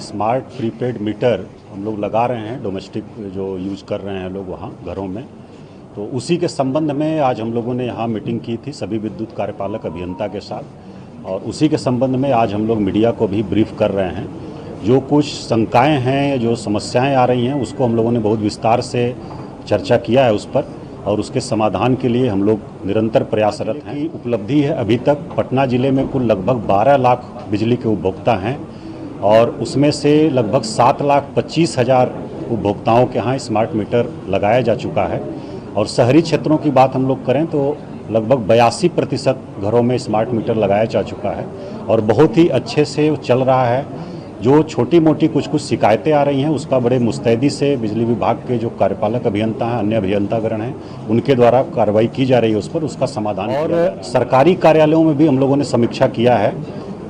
Smart prepaid meter हम लोग लगा रहे हैं, डोमेस्टिक जो यूज कर रहे हैं लोग वहाँ घरों में। तो उसी के संबंध में आज हम लोगों ने यहाँ मीटिंग की थी सभी विद्युत कार्यपालक अभियंता के साथ, और उसी के संबंध में आज हम लोग मीडिया को भी ब्रीफ कर रहे हैं। जो कुछ शंकाएँ हैं, जो समस्याएँ आ रही हैं, उसको हम लोगों ने बहुत विस्तार से चर्चा किया है उस पर, और उसके समाधान के लिए हम लोग निरंतर प्रयासरत हैं। उपलब्धि है अभी तक पटना ज़िले में कुल लगभग 12 लाख बिजली के उपभोक्ता हैं, और उसमें से लगभग 7,25,000 उपभोक्ताओं के यहाँ स्मार्ट मीटर लगाया जा चुका है। और शहरी क्षेत्रों की बात हम लोग करें तो लगभग 82% घरों में स्मार्ट मीटर लगाया जा चुका है, और बहुत ही अच्छे से चल रहा है। जो छोटी मोटी कुछ शिकायतें आ रही हैं, उसका बड़े मुस्तैदी से बिजली विभाग के जो कार्यपालक अभियंता हैं, अन्य अभियंतागण हैं, उनके द्वारा कार्रवाई की जा रही है उस पर, उसका समाधान। और सरकारी कार्यालयों में भी हम लोगों ने समीक्षा किया है,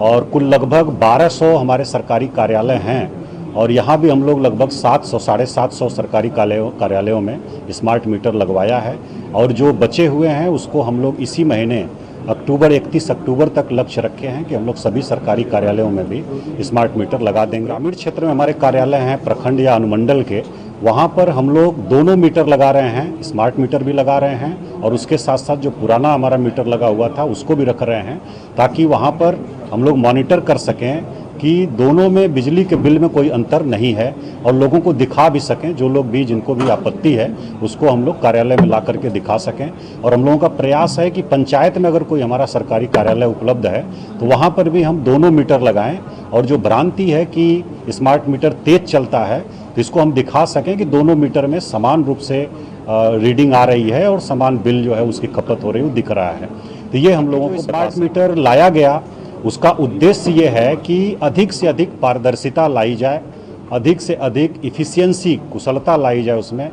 और कुल लगभग 1200 हमारे सरकारी कार्यालय हैं, और यहाँ भी हम लोग लगभग 700 साढ़े 700 सरकारी कार्यालयों में स्मार्ट मीटर लगवाया है। और जो बचे हुए हैं उसको हम लोग इसी महीने 31 अक्टूबर तक लक्ष्य रखे हैं कि हम लोग सभी सरकारी कार्यालयों में भी स्मार्ट मीटर लगा देंगे। ग्रामीण क्षेत्र में हमारे कार्यालय हैं प्रखंड या अनुमंडल के, वहाँ पर हम लोग दोनों मीटर लगा रहे हैं, स्मार्ट मीटर भी लगा रहे हैं, और उसके साथ साथ जो पुराना हमारा मीटर लगा हुआ था उसको भी रख रहे हैं, ताकि वहाँ पर हम लोग मॉनिटर कर सकें कि दोनों में बिजली के बिल में कोई अंतर नहीं है, और लोगों को दिखा भी सकें। जो लोग भी, जिनको भी आपत्ति है, उसको हम लोग कार्यालय में ला करके दिखा सकें। और हम लोगों का प्रयास है कि पंचायत में अगर कोई हमारा सरकारी कार्यालय उपलब्ध है तो वहाँ पर भी हम दोनों मीटर लगाएं, और जो भ्रांति है कि स्मार्ट मीटर तेज चलता है, तो इसको हम दिखा सकें कि दोनों मीटर में समान रूप से रीडिंग आ रही है और समान बिल जो है उसकी खपत हो रही है, वो दिख रहा है। तो ये हम लोगों को स्मार्ट मीटर लाया गया, उसका उद्देश्य ये है कि अधिक से अधिक पारदर्शिता लाई जाए, अधिक से अधिक इफ़िशियंसी, कुशलता लाई जाए उसमें,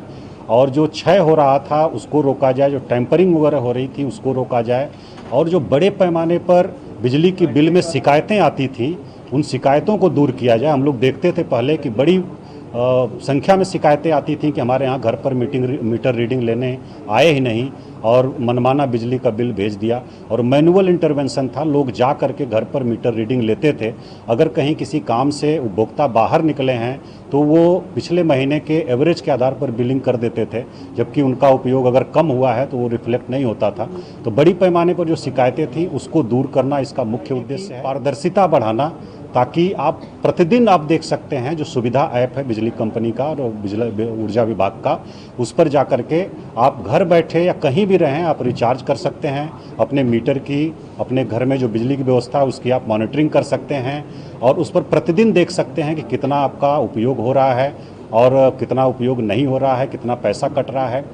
और जो क्षय हो रहा था उसको रोका जाए, जो टेम्परिंग वगैरह हो रही थी उसको रोका जाए, और जो बड़े पैमाने पर बिजली की बिल में शिकायतें आती थी उन शिकायतों को दूर किया जाए। हम लोग देखते थे पहले कि बड़ी संख्या में शिकायतें आती थी कि हमारे यहाँ घर पर मीटर रीडिंग लेने आए ही नहीं, और मनमाना बिजली का बिल भेज दिया। और मैनुअल इंटरवेंशन था, लोग जा करके घर पर मीटर रीडिंग लेते थे। अगर कहीं किसी काम से उपभोक्ता बाहर निकले हैं तो वो पिछले महीने के एवरेज के आधार पर बिलिंग कर देते थे, जबकि उनका उपयोग अगर कम हुआ है तो वो रिफ्लेक्ट नहीं होता था। तो बड़ी पैमाने पर जो शिकायतें थी उसको दूर करना इसका मुख्य उद्देश्य है। पारदर्शिता बढ़ाना, ताकि आप प्रतिदिन आप देख सकते हैं, जो सुविधा ऐप है बिजली कंपनी का और बिजली ऊर्जा विभाग का, उस पर जा कर के आप घर बैठे या कहीं भी रहें आप रिचार्ज कर सकते हैं अपने मीटर की। अपने घर में जो बिजली की व्यवस्था है उसकी आप मॉनिटरिंग कर सकते हैं, और उस पर प्रतिदिन देख सकते हैं कि कितना आपका उपयोग हो रहा है और कितना उपयोग नहीं हो रहा है, कितना पैसा कट रहा है।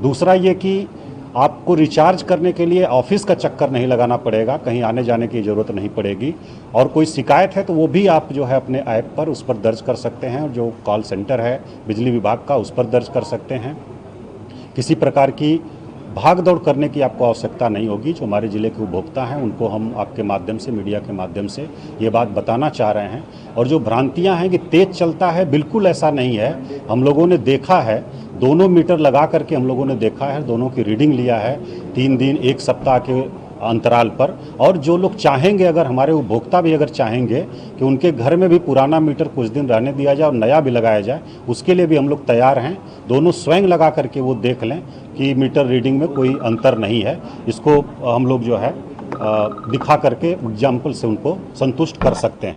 दूसरा ये कि आपको रिचार्ज करने के लिए ऑफिस का चक्कर नहीं लगाना पड़ेगा, कहीं आने जाने की ज़रूरत नहीं पड़ेगी, और कोई शिकायत है तो वो भी आप जो है अपने ऐप पर उस पर दर्ज कर सकते हैं, जो कॉल सेंटर है बिजली विभाग का उस पर दर्ज कर सकते हैं। किसी प्रकार की भाग दौड़ करने की आपको आवश्यकता नहीं होगी। जो हमारे ज़िले के उपभोक्ता हैं उनको हम आपके माध्यम से, मीडिया के माध्यम से ये बात बताना चाह रहे हैं। और जो भ्रांतियां हैं कि तेज़ चलता है, बिल्कुल ऐसा नहीं है। हम लोगों ने देखा है, दोनों मीटर लगा करके हम लोगों ने देखा है, दोनों की रीडिंग लिया है 3 दिन 1 सप्ताह के अंतराल पर। और जो लोग चाहेंगे, अगर हमारे उपभोक्ता भी अगर चाहेंगे कि उनके घर में भी पुराना मीटर कुछ दिन रहने दिया जाए और नया भी लगाया जाए, उसके लिए भी हम लोग तैयार हैं। दोनों स्वयं लगा करके वो देख लें कि मीटर रीडिंग में कोई अंतर नहीं है। इसको हम लोग जो है दिखा करके एग्जाम्पल से उनको संतुष्ट कर सकते हैं।